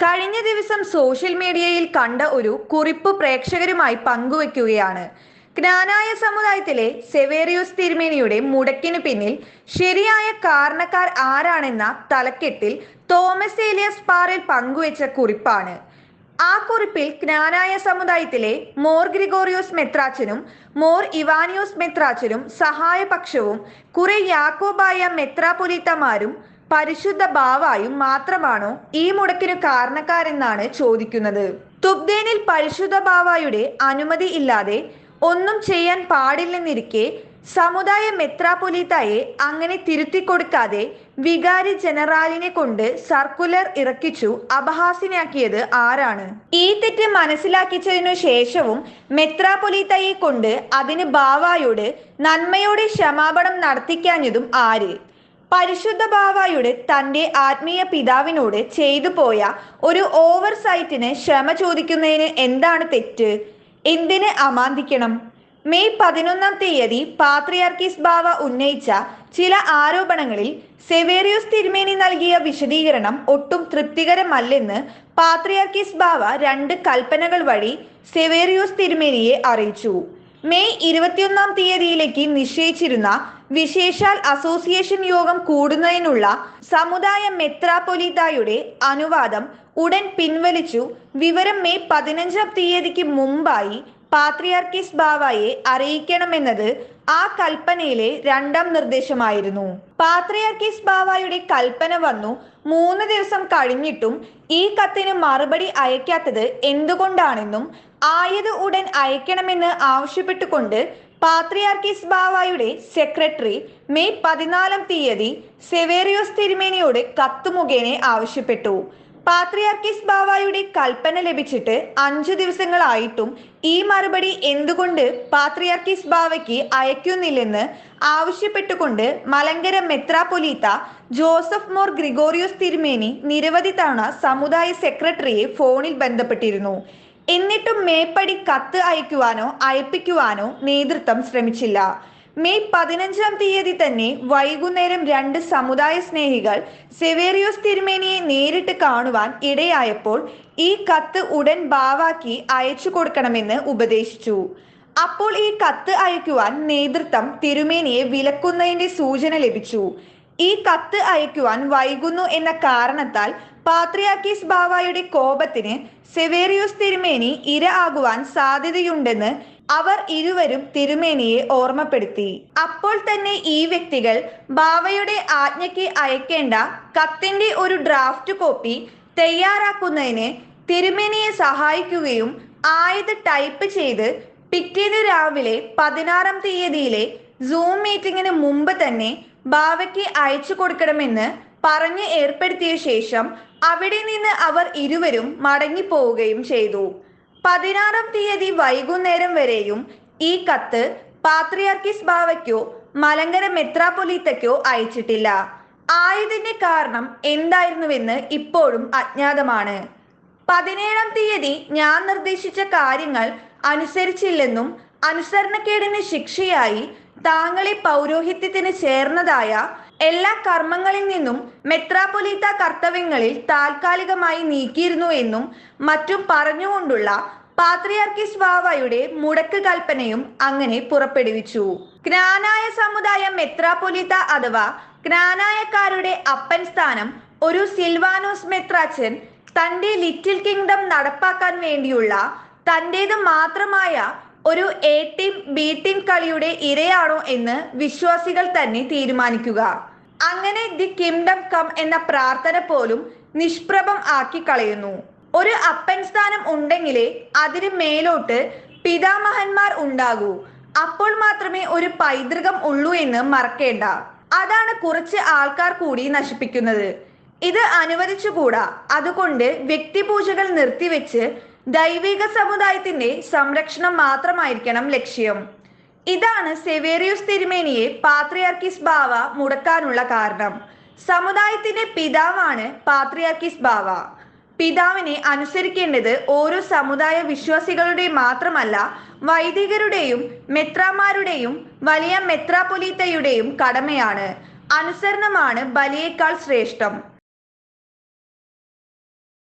കഴിഞ്ഞ ദിവസം സോഷ്യൽ മീഡിയയിൽ കണ്ട ഒരു കുറിപ്പ് പ്രേക്ഷകരുമായി പങ്കുവെക്കുകയാണ്. ജ്ഞാനായ സമുദായത്തിലെ സെവേറിയോസ് തിരുമേനിയുടെ മുടക്കിനു പിന്നിൽ ശരിയായ കാരണക്കാർ ആരാണെന്ന തലക്കെട്ടിൽ തോമസ് ഏലിയാസ് പാറയിൽ പങ്കുവെച്ച കുറിപ്പാണ്. ആ കുറിപ്പിൽ ജ്ഞാനായ സമുദായത്തിലെ മോർ ഗ്രിഗോറിയോസ് മെത്രാച്ചനും മോർ ഇവാനിയോസ് മെത്രാച്ചനും സഹായപക്ഷവും കുറെ യാക്കോബായ മെത്രാപൊലീത്തമാരും പരിശുദ്ധ ബാവായും മാത്രമാണോ ഈ മുടക്കിന് കാരണക്കാരെന്നാണ് ചോദിക്കുന്നത്. തുബ്ദേനിൽ പരിശുദ്ധ ബാവായുടെ അനുമതി ഇല്ലാതെ ഒന്നും ചെയ്യാൻ പാടില്ലെന്നിരിക്കെ സമുദായ മെത്രാപൊലീത്തായെ അങ്ങനെ തിരുത്തിക്കൊടുക്കാതെ വികാരി ജനറാലിനെ കൊണ്ട് സർക്കുലർ ഇറക്കിച്ചു അപഹാസ്യനാക്കിയത് ആരാണ്? ഈ തെറ്റ് മനസ്സിലാക്കിച്ചതിനു ശേഷവും മെത്രാപൊലീത്തായെ കൊണ്ട് അതിന് ബാവായോട് നന്മയോടെ ക്ഷമാപണം നടത്തിക്കാഞ്ഞതും ആര്? പരിശുദ്ധ ബാവായുടെ തൻ്റെ ആത്മീയ പിതാവിനോട് ചെയ്തു പോയ ഒരു ഓവർ സൈറ്റിന് ക്ഷമ ചോദിക്കുന്നതിന് എന്താണ് തെറ്റ്? എന്തിന് അമാന്തിക്കണം? മെയ് 11 പാത്രിയാർക്കീസ് ബാവ ഉന്നയിച്ച ചില ആരോപണങ്ങളിൽ സെവേറിയോസ് തിരുമേനി നൽകിയ വിശദീകരണം ഒട്ടും തൃപ്തികരമല്ലെന്ന് പാത്രിയാർക്കീസ് ബാവ 2 കൽപ്പനകൾ വഴി സെവേറിയോസ് തിരുമേനിയെ അറിയിച്ചു. മെയ് 21 നിശ്ചയിച്ചിരുന്ന വിശേഷാൽ അസോസിയേഷൻ യോഗം കൂടുന്നതിനുള്ള സമുദായ മെത്രാപൊലീത്തായുടെ അനുവാദം ഉടൻ പിൻവലിച്ചു. വിവരം മെയ് 15 മുമ്പായി പാത്രിയാർക്കീസ് ബാവയെ അറിയിക്കണമെന്നത് ആ കൽപ്പനയിലെ 2ാം നിർദ്ദേശമായിരുന്നു. പാത്രിയാർക്കീസ് ബാവയുടെ കൽപ്പന വന്നു 3 ദിവസം കഴിഞ്ഞിട്ടും ഈ കത്തിന് മറുപടി അയക്കാത്തത് എന്തുകൊണ്ടാണെന്നും ആയത് ഉടൻ അയക്കണമെന്ന് ആവശ്യപ്പെട്ടുകൊണ്ട് പാത്രിയാർക്കീസ് ബാവയുടെ സെക്രട്ടറി മെയ് 14 സെവേറിയോസ് തിരുമേനിയോട് കത്ത് മുഖേന ആവശ്യപ്പെട്ടു. പാത്രിയാർക്കീസ് ബാവയുടെ കൽപ്പന ലഭിച്ചിട്ട് 5 ദിവസങ്ങളായിട്ടും ഈ മറുപടി എന്തുകൊണ്ട് പാത്രിയാർക്കീസ് ബാവയ്ക്ക് അയക്കുന്നില്ലെന്ന് ആവശ്യപ്പെട്ടുകൊണ്ട് മലങ്കര മെത്രാപൊലീത്ത ജോസഫ് മോർ ഗ്രിഗോറിയോസ് തിരുമേനി നിരവധി തവണ സമുദായ സെക്രട്ടറിയെ ഫോണിൽ ബന്ധപ്പെട്ടിരുന്നു. എന്നിട്ടും മേപ്പടി കത്ത് അയക്കുവാനോ അയപ്പിക്കുവാനോ നേതൃത്വം ശ്രമിച്ചില്ല. മെയ് 15 തന്നെ വൈകുന്നേരം 2 സമുദായ സ്നേഹികൾ സെവേറിയോസ് തിരുമേനിയെ നേരിട്ട് കാണുവാൻ ഇടയായപ്പോൾ ഈ കത്ത് ഉടൻ ബാവാക്കി അയച്ചു കൊടുക്കണമെന്ന് ഉപദേശിച്ചു. അപ്പോൾ ഈ കത്ത് അയക്കുവാൻ നേതൃത്വം തിരുമേനിയെ വിലക്കുന്നതിന്റെ സൂചന ലഭിച്ചു. ഈ കത്ത് അയക്കുവാൻ വൈകുന്നു എന്ന കാരണത്താൽ പാത്രിയാർക്കീസ് ബാവയുടെ കോപത്തിന് സെവേറിയോസ് തിരുമേനി ഇര ആകുവാൻ സാധ്യതയുണ്ടെന്ന് അവർ ഇരുവരും തിരുമേനിയെ ഓർമ്മപ്പെടുത്തി. അപ്പോൾ തന്നെ ഈ വ്യക്തികൾ ബാവയുടെ ആജ്ഞയ്ക്ക് അയക്കേണ്ട കത്തിന്റെ ഒരു ഡ്രാഫ്റ്റ് കോപ്പി തയ്യാറാക്കുന്നതിന് തിരുമേനിയെ സഹായിക്കുകയും ആയത് ടൈപ്പ് ചെയ്ത് പിറ്റേന്ന് രാവിലെ 16 സൂം മീറ്റിംഗിന് മുമ്പ് തന്നെ ബാവയ്ക്ക് അയച്ചു കൊടുക്കണമെന്ന് പറഞ്ഞ് ഏർപ്പെടുത്തിയ ശേഷം അവിടെ നിന്ന് അവർ ഇരുവരും മടങ്ങിപ്പോവുകയും ചെയ്തു. 16 വൈകുന്നേരം വരെയും ഈ കത്ത് പാത്രിയാർക്കീസ് ബാവയ്ക്കോ മലങ്കര മെത്രാപൊലീത്തയ്ക്കോ അയച്ചിട്ടില്ല. ആയതിന്റെ കാരണം എന്തായിരുന്നുവെന്ന് ഇപ്പോഴും അജ്ഞാതമാണ്. 17 ഞാൻ നിർദ്ദേശിച്ച കാര്യങ്ങൾ അനുസരിച്ചില്ലെന്നും അനുസരണക്കേടിന് ശിക്ഷയായി താങ്കളെ പൗരോഹിത്യത്തിന് ചേർന്നതായ എല്ലാ കർമ്മങ്ങളിൽ നിന്നും മെത്രാപൊലീത്ത കർത്തവ്യങ്ങളിൽ താൽക്കാലികമായി നീക്കിയിരുന്നു എന്നും മറ്റും പറഞ്ഞുകൊണ്ടുള്ള പാത്രിയാർക്കീസ് ബാവയുടെ മുടക്ക് കൽപ്പനയും അങ്ങനെ പുറപ്പെടുവിച്ചു. ജ്ഞാനായ സമുദായ മെത്രാപൊലീത്ത അഥവാ ജ്ഞാനായക്കാരുടെ അപ്പൻ സ്ഥാനം ഒരു സിൽവാനോസ് മെത്രാച്ചൻ തൻ്റെ ലിറ്റിൽ കിങ്ഡം നടപ്പാക്കാൻ വേണ്ടിയുള്ള തൻ്റേത് മാത്രമായ ഒരു എ ടീം ബി ടീം കളിയുടെ ഇരയാണോ എന്ന് വിശ്വാസികൾ തന്നെ തീരുമാനിക്കുക. അങ്ങനെ ദി കിങ്ഡം കം എന്ന പ്രാർത്ഥന പോലും നിഷ്പ്രഭം ആക്കി കളയുന്നു. ഒരു അപ്പൻ സ്ഥാനം ഉണ്ടെങ്കിലേ അതിന് മേലോട്ട് പിതാമഹന്മാർ ഉണ്ടാകൂ. അപ്പോൾ മാത്രമേ ഒരു പൈതൃകം ഉള്ളൂ എന്ന് മറക്കേണ്ട. അതാണ് കുറച്ച് ആൾക്കാർ കൂടി നശിപ്പിക്കുന്നത്. ഇത് അനുവദിച്ചുകൂടാ. അതുകൊണ്ട് വ്യക്തിപൂജകൾ നിർത്തിവെച്ച് ദൈവിക സമുദായത്തിന്റെ സംരക്ഷണം മാത്രമായിരിക്കണം ലക്ഷ്യം. ഇതാണ് സെവേറിയോസ് തിരുമേനിയെ പാത്രിയാർക്കീസ് ബാവ മുടക്കാനുള്ള കാരണം. സമുദായത്തിന്റെ പിതാവാണ് പാത്രിയാർക്കീസ് ബാവ. പിതാവിനെ അനുസരിക്കേണ്ടത് ഓരോ സമുദായ വിശ്വാസികളുടെ മാത്രമല്ല, വൈദികരുടെയും മെത്രാമാരുടെയും വലിയ മെത്രാപൊലീത്തയുടെയും കടമയാണ്. അനുസരണമാണ് ബലിയേക്കാൾ ശ്രേഷ്ഠം.